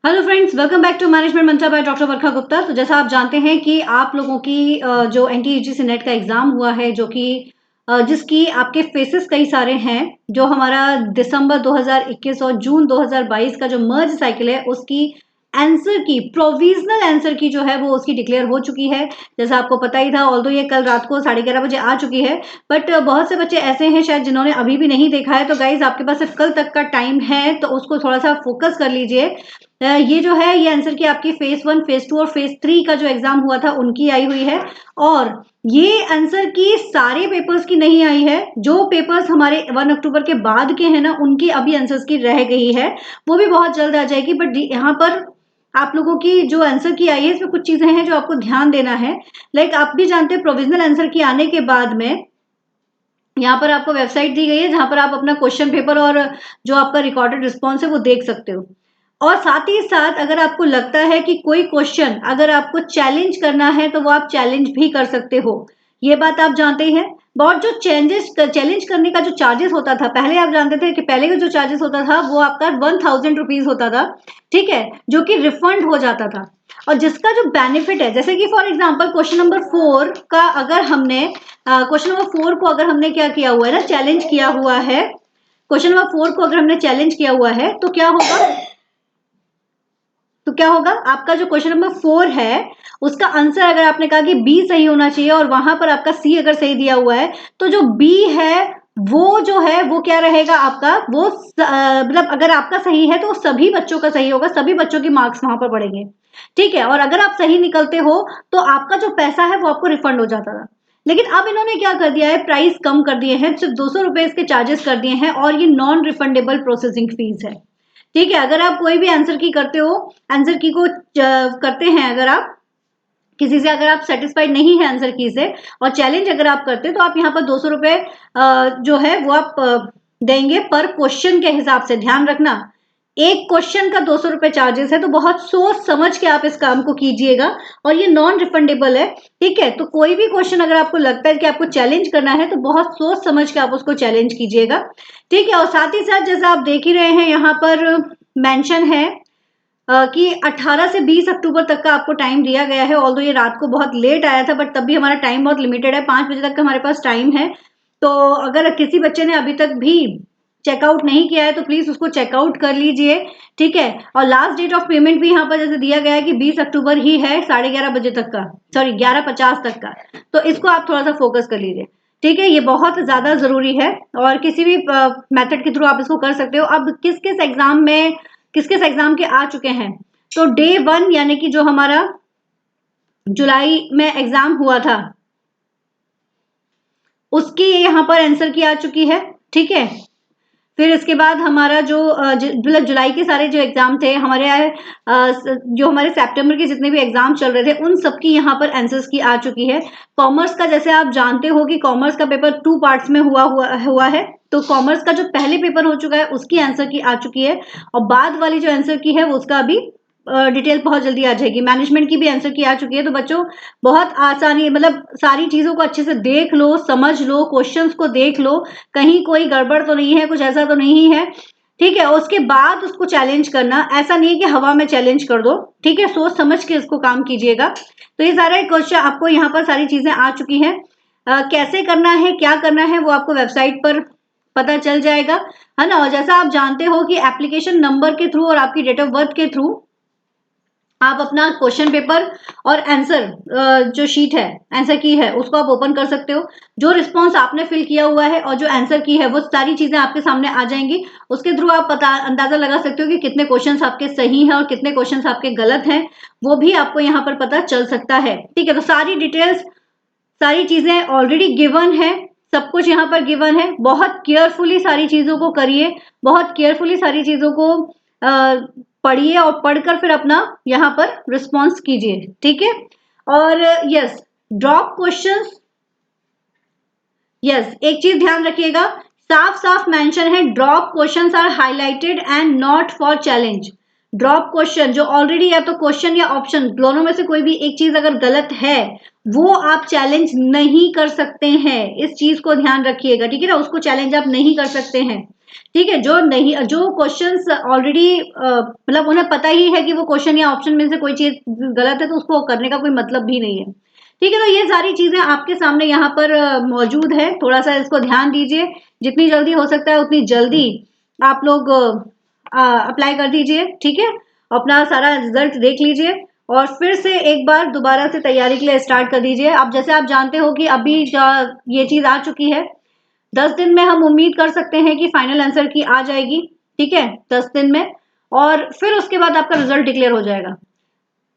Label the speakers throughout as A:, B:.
A: Hello friends, welcome back to management mantra by doctor Varsha Gupta. तो जैसा आप जानते हैं कि आप लोगों की जो एनटीयूजीसी नेट का एग्जाम हुआ है, जो कि जिसकी आपके फेसेस कई सारे हैं, जो हमारा दिसंबर 2021 और जून 2022 का जो मर्ज साइकिल है उसकी आंसर की प्रोविजनल आंसर की जो है वो उसकी डिक्लेयर हो चुकी है। जैसा आपको पता ही था, ऑल्दो ये कल रात को 11:30 बजे आ चुकी है, बट बहुत से बच्चे ऐसे हैं शायद जिन्होंने अभी भी नहीं देखा है। तो गाइज, आपके पास सिर्फ कल तक का टाइम है, तो उसको थोड़ा सा फोकस कर लीजिए। ये जो है ये आंसर की आपकी फेज 1, फेज 2 और फेज 3 का जो एग्जाम हुआ था उनकी आई हुई है। और ये आंसर की सारे पेपर्स की नहीं आई है। जो पेपर्स हमारे 1 अक्टूबर के बाद के हैं ना, उनकी अभी आंसर्स की रह गई है, वो भी बहुत जल्द आ जाएगी। बट यहाँ पर आप लोगों की जो आंसर की आई है, इसमें कुछ चीजें हैं जो आपको ध्यान देना है। लाइक आप भी जानते हैं, प्रोविजनल आंसर की आने के बाद में यहाँ पर आपको वेबसाइट दी गई है जहां पर आप अपना क्वेश्चन पेपर और जो आपका रिकॉर्डेड रिस्पॉन्स है वो देख सकते हो। और साथ ही साथ अगर आपको लगता है कि कोई क्वेश्चन अगर आपको चैलेंज करना है तो वो आप चैलेंज भी कर सकते हो। ये बात आप जानते ही हैं। बहुत जो चैलेंज करने का जो चार्जेस होता था, पहले आप जानते थे कि पहले का जो चार्जेस होता था वो आपका 1000 रुपीज होता था, ठीक है, जो कि रिफंड हो जाता था। और जिसका जो बेनिफिट है, जैसे कि फॉर एग्जाम्पल क्वेश्चन नंबर 4 का अगर हमने क्वेश्चन नंबर 4 को अगर हमने क्या किया हुआ है ना, चैलेंज किया हुआ है, क्वेश्चन नंबर 4 को अगर हमने चैलेंज किया हुआ है तो क्या होगा, आपका जो क्वेश्चन नंबर 4 है उसका आंसर अगर आपने कहा कि बी सही होना चाहिए और वहां पर आपका सी अगर सही दिया हुआ है, तो जो बी है वो जो है वो क्या रहेगा आपका, वो मतलब अगर आपका सही है तो सभी बच्चों का सही होगा, सभी बच्चों की मार्क्स वहां पर बढ़ेंगे, ठीक है। और अगर आप सही निकलते हो तो आपका जो पैसा है वो आपको रिफंड हो जाता था। लेकिन अब इन्होंने क्या कर दिया है, प्राइस कम कर दिए हैं, सिर्फ 200 रुपए इसके चार्जेस कर दिए हैं, और ये नॉन रिफंडेबल प्रोसेसिंग फीस है, ठीक है। अगर आप कोई भी आंसर की करते हो, आंसर की को करते हैं, अगर आप किसी से अगर आप सेटिस्फाइड नहीं है आंसर की से और चैलेंज अगर आप करते हैं तो आप यहाँ पर 200 रुपए जो है वो आप देंगे पर क्वेश्चन के हिसाब से। ध्यान रखना, एक क्वेश्चन का 200 रुपए चार्जेस है, तो बहुत सोच समझ के आप इस काम को कीजिएगा। और ये नॉन रिफंडेबल है, ठीक है। तो कोई भी क्वेश्चन अगर आपको लगता है कि आपको चैलेंज करना है तो बहुत सोच समझ के आप उसको चैलेंज कीजिएगा, ठीक है। और साथ ही साथ जैसा आप देख ही रहे हैं यहाँ पर मेंशन है कि 18 से 20 अक्टूबर तक का आपको टाइम दिया गया है। ऑल्दो ये रात को बहुत लेट आया था, बट तब भी हमारा टाइम बहुत लिमिटेड है, 5 बजे तक का हमारे पास टाइम है। तो अगर किसी बच्चे ने अभी तक भी चेकआउट नहीं किया है तो प्लीज उसको चेकआउट कर लीजिए, ठीक है। और लास्ट डेट ऑफ पेमेंट भी यहाँ पर जैसे दिया गया है कि 20 अक्टूबर ही है, 11:30 बजे तक का, सॉरी 11:50 तक का। तो इसको आप थोड़ा सा फोकस कर लीजिए, ठीक है। ये बहुत ज्यादा जरूरी है और किसी भी मेथड के थ्रू आप इसको कर सकते हो। अब किस किस एग्जाम के आ चुके हैं, तो डे 1 यानी कि जो हमारा जुलाई में एग्जाम हुआ था उसकी यहाँ पर आंसर की आ चुकी है, ठीक है। फिर इसके बाद हमारा जो मतलब जुलाई के सारे जो एग्जाम थे हमारे, जो हमारे सितंबर के जितने भी एग्जाम चल रहे थे उन सबकी यहाँ पर आंसर्स की आ चुकी है। कॉमर्स का जैसे आप जानते हो कि कॉमर्स का पेपर 2 पार्ट्स में हुआ है, तो कॉमर्स का जो पहले पेपर हो चुका है उसकी आंसर की आ चुकी है, और बाद वाली जो आंसर की है वो उसका अभी डिटेल बहुत जल्दी आ जाएगी। मैनेजमेंट की भी आंसर की आ चुकी है। तो बच्चों, बहुत आसानी, मतलब सारी चीजों को अच्छे से देख लो, समझ लो, क्वेश्चंस को देख लो, कहीं कोई गड़बड़ तो नहीं है, कुछ ऐसा तो नहीं है, ठीक है। उसके बाद उसको चैलेंज करना, ऐसा नहीं है कि हवा में चैलेंज कर दो, ठीक है। सोच समझ के इसको काम कीजिएगा। तो ये सारे क्वेश्चन आपको यहाँ पर सारी चीजें आ चुकी हैं। कैसे करना है, क्या करना है, वो आपको वेबसाइट पर पता चल जाएगा, है ना। और जैसा आप जानते हो कि एप्लीकेशन नंबर के थ्रू और आपकी डेट ऑफ बर्थ के थ्रू आप अपना क्वेश्चन पेपर और आंसर जो शीट है, आंसर की है, उसको आप ओपन कर सकते हो। जो रिस्पॉन्स आपने फिल किया हुआ है और जो आंसर की है वो सारी चीजें आपके सामने आ जाएंगी। उसके थ्रू आप अंदाजा लगा सकते हो कि कितने क्वेश्चंस आपके सही हैं और कितने क्वेश्चंस आपके गलत हैं, वो भी आपको यहाँ पर पता चल सकता है, ठीक है। तो सारी डिटेल्स, सारी चीजें ऑलरेडी गिवन है, सब कुछ यहाँ पर गिवन है। बहुत केयरफुली सारी चीजों को करिए, बहुत केयरफुली सारी चीजों को पढ़िए और पढ़कर फिर अपना यहाँ पर रिस्पॉन्स कीजिए, ठीक है। और यस, ड्रॉप क्वेश्चंस, यस, एक चीज ध्यान रखिएगा, साफ साफ मेंशन है, drop questions are highlighted and not for challenge. Drop question जो ऑलरेडी या तो क्वेश्चन या ऑप्शन दोनों में से कोई भी एक चीज अगर गलत है वो आप चैलेंज नहीं कर सकते हैं, इस चीज को ध्यान रखिएगा, ठीक है ना। उसको चैलेंज आप नहीं कर सकते हैं। ठीक है। जो नहीं, जो क्वेश्चंस ऑलरेडी मतलब उन्हें पता ही है कि वो क्वेश्चन या ऑप्शन में से कोई चीज गलत है, तो उसको करने का कोई मतलब भी नहीं है। ठीक है, तो ये सारी चीजें आपके सामने यहाँ पर मौजूद है। थोड़ा सा इसको ध्यान दीजिए, जितनी जल्दी हो सकता है उतनी जल्दी आप लोग अप्लाई कर दीजिए। ठीक है, अपना सारा रिजल्ट देख लीजिए और फिर से एक बार दोबारा से तैयारी के लिए स्टार्ट कर दीजिए। अब जैसे आप जानते हो कि अभी ये चीज आ चुकी है, 10 दिन में हम उम्मीद कर सकते हैं कि फाइनल आंसर की आ जाएगी। ठीक है, 10 दिन में, और फिर उसके बाद आपका रिजल्ट डिक्लेयर हो जाएगा।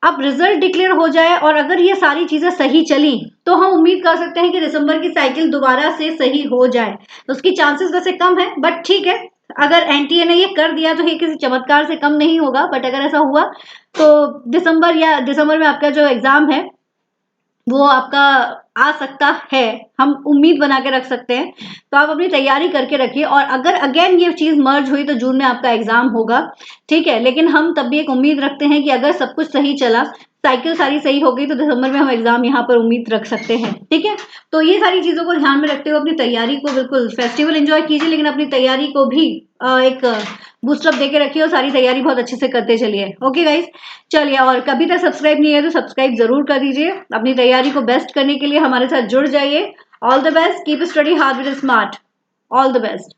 A: अब रिजल्ट डिक्लेयर हो जाए और अगर ये सारी चीजें सही चली, तो हम उम्मीद कर सकते हैं कि दिसंबर की साइकिल दोबारा से सही हो जाए। तो उसकी चांसेस वैसे कम है, बट ठीक है, अगर एनटीए ने ये कर दिया तो ये किसी चमत्कार से कम नहीं होगा। बट अगर ऐसा हुआ तो दिसंबर में आपका जो एग्जाम है वो आपका आ सकता है, हम उम्मीद बना के रख सकते हैं। तो आप अपनी तैयारी करके रखिए, और अगर अगेन ये चीज मर्ज हुई तो जून में आपका एग्जाम होगा। ठीक है, लेकिन हम तब भी एक उम्मीद रखते हैं कि अगर सब कुछ सही चला, साइकिल सारी सही हो गई, तो दिसंबर में हम एग्जाम यहाँ पर उम्मीद रख सकते हैं। ठीक है, तो ये सारी चीजों को ध्यान में रखते हुए अपनी तैयारी को, बिल्कुल फेस्टिवल एंजॉय कीजिए, लेकिन अपनी तैयारी को भी एक बूस्टअप देके रखिए और सारी तैयारी बहुत अच्छे से करते चलिए। ओके गाइज, चलिए, और कभी तक सब्सक्राइब नहीं है तो सब्सक्राइब जरूर कर दीजिए। अपनी तैयारी को बेस्ट करने के लिए हमारे साथ जुड़ जाइए। All the best, keep study hard with smart. All the best.